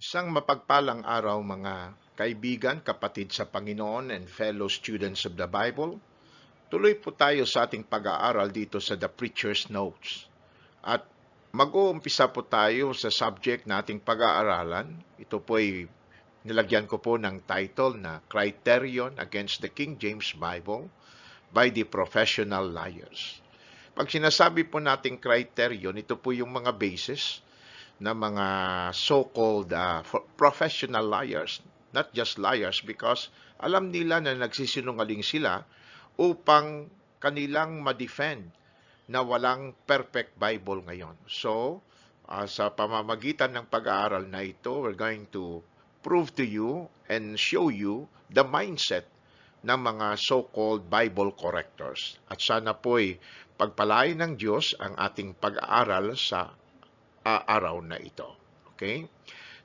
Isang mapagpalang araw mga kaibigan, kapatid sa Panginoon and fellow students of the Bible. Tuloy po tayo sa ating pag-aaral dito sa The Preacher's Notes. At mag-uumpisa po tayo sa subject na ating pag-aaralan. Ito po ay nilagyan ko po ng title na Criterion Against the King James Bible by the Professional Liars. Pag sinasabi po nating criterion, ito po yung mga basis na mga so-called professional liars, not just liars because alam nila na nagsisinungaling sila upang kanilang ma-defend na walang perfect Bible ngayon. So, sa pamamagitan ng pag-aaral na ito, we're going to prove to you and show you the mindset ng mga so-called Bible correctors. At sana po'y pagpalain ng Diyos ang ating pag-aaral sa araw na ito. Okay?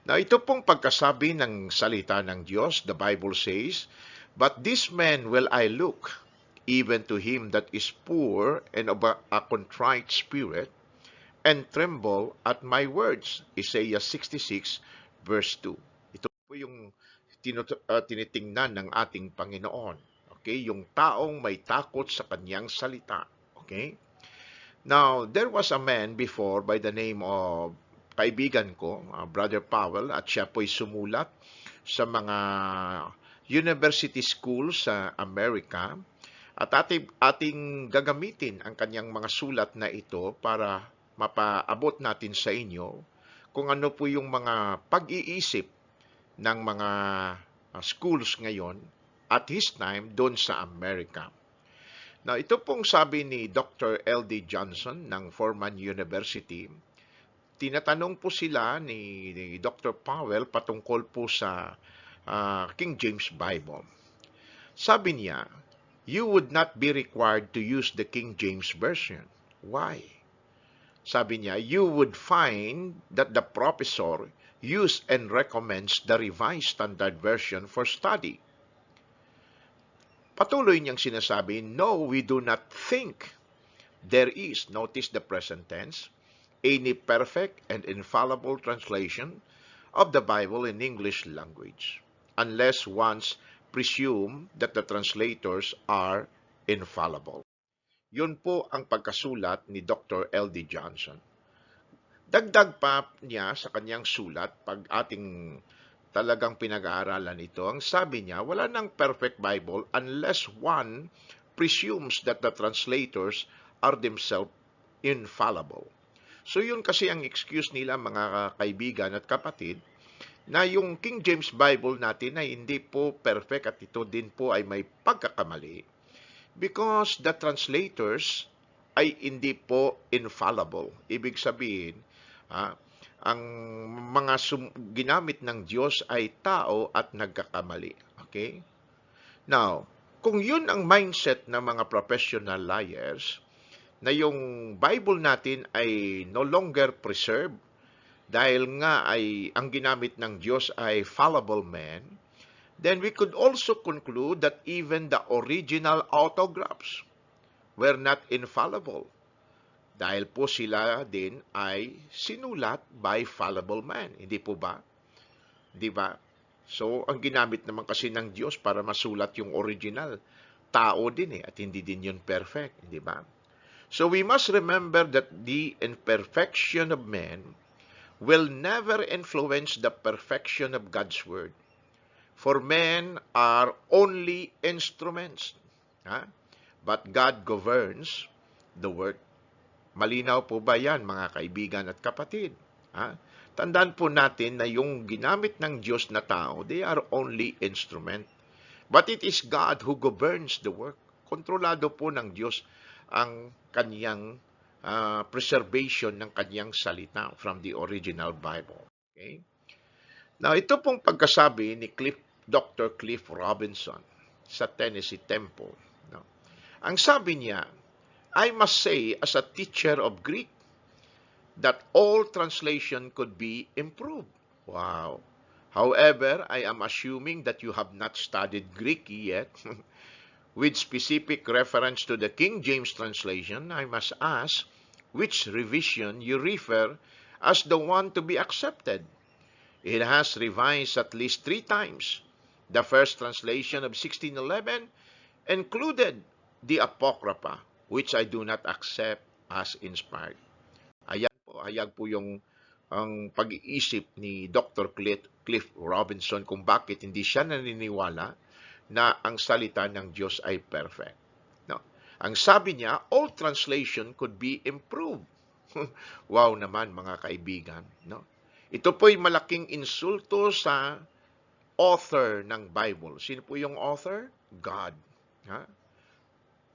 Now, ito pong pagkasabi ng salita ng Diyos, the Bible says, "But this man will I look, even to him that is poor and of a contrite spirit, and tremble at my words." Isaiah 66 verse 2. Ito po yung tinitingnan ng ating Panginoon. Okay? Yung taong may takot sa kanyang salita. Okay? Now, there was a man before by the name of kaibigan ko, Brother Powell, at siya po'y sumulat sa mga university schools sa Amerika. At ating gagamitin ang kanyang mga sulat na ito para mapaabot natin sa inyo kung ano po yung mga pag-iisip ng mga schools ngayon at his time doon sa Amerika. Now, ito pong sabi ni Dr. L.D. Johnson ng Furman University, tinatanong po sila ni Dr. Powell patungkol po sa King James Bible. Sabi niya, "You would not be required to use the King James Version. Why?" Sabi niya, "You would find that the professor use and recommends the Revised Standard Version for study." Patuloy niyang sinasabi, "No, we do not think there is," notice the present tense, "any perfect and infallible translation of the Bible in English language, unless one's presume that the translators are infallible." Yun po ang pagkasulat ni Dr. L.D. Johnson. Dagdag pa niya sa kanyang sulat, pag ating talagang pinag-aaralan ito, ang sabi niya, wala nang perfect Bible unless one presumes that the translators are themselves infallible. So yun kasi ang excuse nila mga kaibigan at kapatid, na yung King James Bible natin ay hindi po perfect at ito din po ay may pagkakamali because the translators ay hindi po infallible. Ibig sabihin, ang mga ginamit ng Diyos ay tao at nagkakamali. Okay? Now, kung yun ang mindset ng mga professional liars, na yung Bible natin ay no longer preserved dahil nga ay ang ginamit ng Diyos ay fallible man, then we could also conclude that even the original autographs were not infallible. Dahil po sila din ay sinulat by fallible man. Hindi po ba? Di ba? So, ang ginamit naman kasi ng Diyos para masulat yung original, tao din at hindi din yun perfect. Di ba? So, we must remember that the imperfection of man will never influence the perfection of God's Word. For men are only instruments. But God governs the work. Malinaw po ba yan, mga kaibigan at kapatid? Tandaan po natin na yung ginamit ng Diyos na tao, they are only instrument. But it is God who governs the work. Kontrolado po ng Diyos ang kanyang preservation ng kanyang salita from the original Bible. Okay? Now, ito pong pagkasabi ni Dr. Cliff Robinson sa Tennessee Temple. No? Ang sabi niya, "I must say, as a teacher of Greek, that all translation could be improved." Wow. However, I am assuming that you have not studied Greek yet. With specific reference to the King James translation, I must ask which revision you refer as the one to be accepted. It has revised at least 3 times. The first translation of 1611 included the Apocrypha, which I do not accept as inspired. Hayag po yung ang pag-iisip ni Dr. Cliff Robinson kung bakit hindi siya naniniwala na ang salita ng Diyos ay perfect. No. Ang sabi niya, all translation could be improved. Wow naman mga kaibigan. No? Ito po'y malaking insulto sa author ng Bible. Sino po yung author? God. Ha?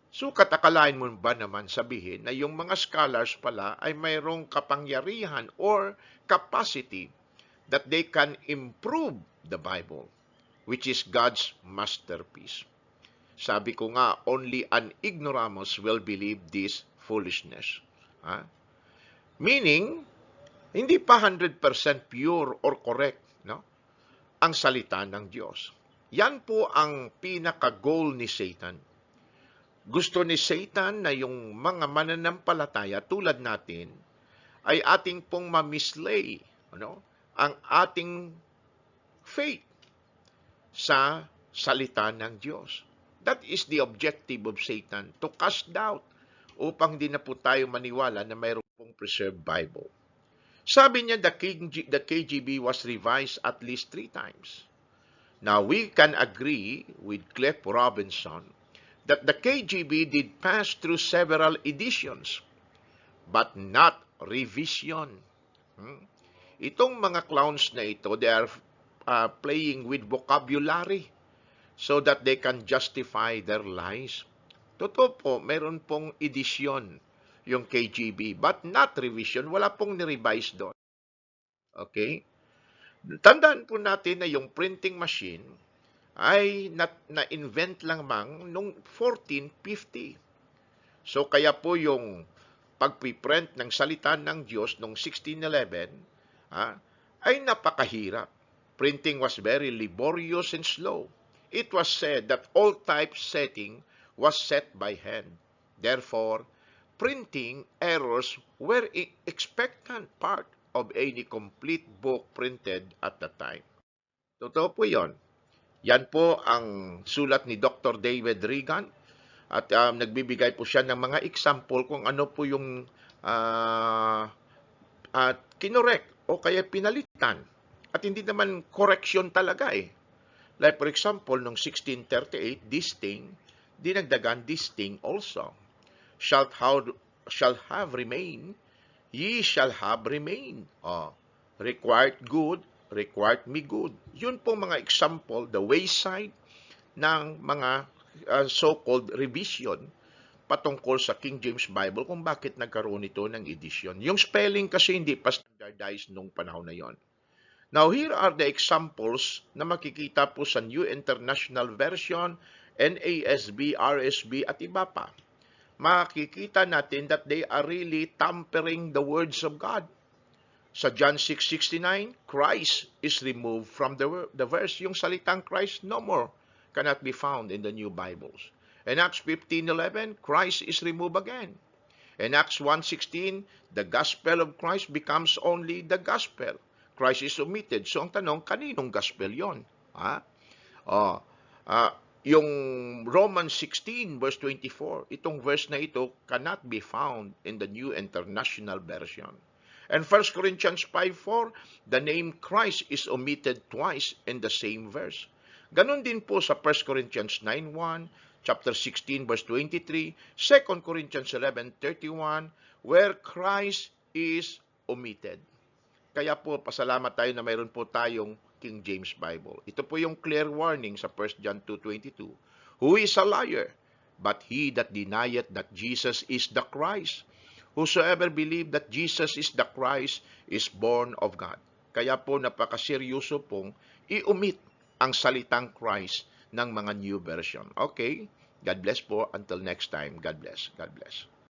So, katakalain mo ba naman sabihin na yung mga scholars pala ay mayroong kapangyarihan or capacity that they can improve the Bible, which is God's masterpiece. Sabi ko nga, only an ignoramus will believe this foolishness. Ha? Meaning, hindi pa 100% pure or correct, no? Ang salita ng Diyos. Yan po ang pinaka-goal ni Satan. Gusto ni Satan na yung mga mananampalataya tulad natin ay ating pong mamislay, ano? Ang ating faith sa salita ng Diyos. That is the objective of Satan, to cast doubt upang di na po tayo maniwala na mayroon pong preserved Bible. Sabi niya, the KJV was revised at least 3 times. Now, we can agree with Cliff Robinson that the KJV did pass through several editions, but not revision. Itong mga clowns na ito, they are playing with vocabulary so that they can justify their lies. Totoo po, meron pong edisyon yung KJV, but not revision. Wala pong nirevise doon. Okay? Tandaan po natin na yung printing machine ay na-invent lang noong 1450. So, kaya po yung pagpiprint ng salita ng Diyos noong 1611 ay napakahirap. Printing was very laborious and slow. It was said that all typesetting was set by hand. Therefore, printing errors were an expectant part of any complete book printed at the time. Totoo po yon. Yan po ang sulat ni Dr. David Regan at nagbibigay po siya ng mga example kung ano po yung kinorek o kaya pinalitan. At hindi naman correction talaga eh. Like for example, noong 1638, this thing, dinagdagan this thing also. Shall have remained, ye shall have remained. Required good, required me good. Yun po mga example, the wayside ng mga so-called revision patungkol sa King James Bible kung bakit nagkaroon ito ng edition. Yung spelling kasi hindi pa standardized nung panahon na yon. Now, here are the examples na makikita po sa New International Version, NASB, RSB, at iba pa. Makikita natin that they are really tampering the words of God. Sa John 6:69, Christ is removed from the verse. Yung salitang Christ no more cannot be found in the new Bibles. In Acts 15:11, Christ is removed again. In Acts 1:16, the gospel of Christ becomes only the gospel. Christ is omitted. So ang tanong, kaninong gospel yon? Yung Romans 16 verse 24, itong verse na ito cannot be found in the New International Version. And 1 Corinthians 5:4, the name Christ is omitted twice in the same verse. Ganon din po sa 1 Corinthians 9:1, chapter 16 verse 23, 2 Corinthians 11:31, where Christ is omitted. Kaya po, pasalamat tayo na mayroon po tayong King James Bible. Ito po yung clear warning sa 1 John 2:22. Who is a liar? But he that denieth that Jesus is the Christ. Whosoever believe that Jesus is the Christ is born of God. Kaya po napakaseryoso pong i-omit ang salitang Christ ng mga new version. Okay? God bless po. Until next time, God bless. God bless.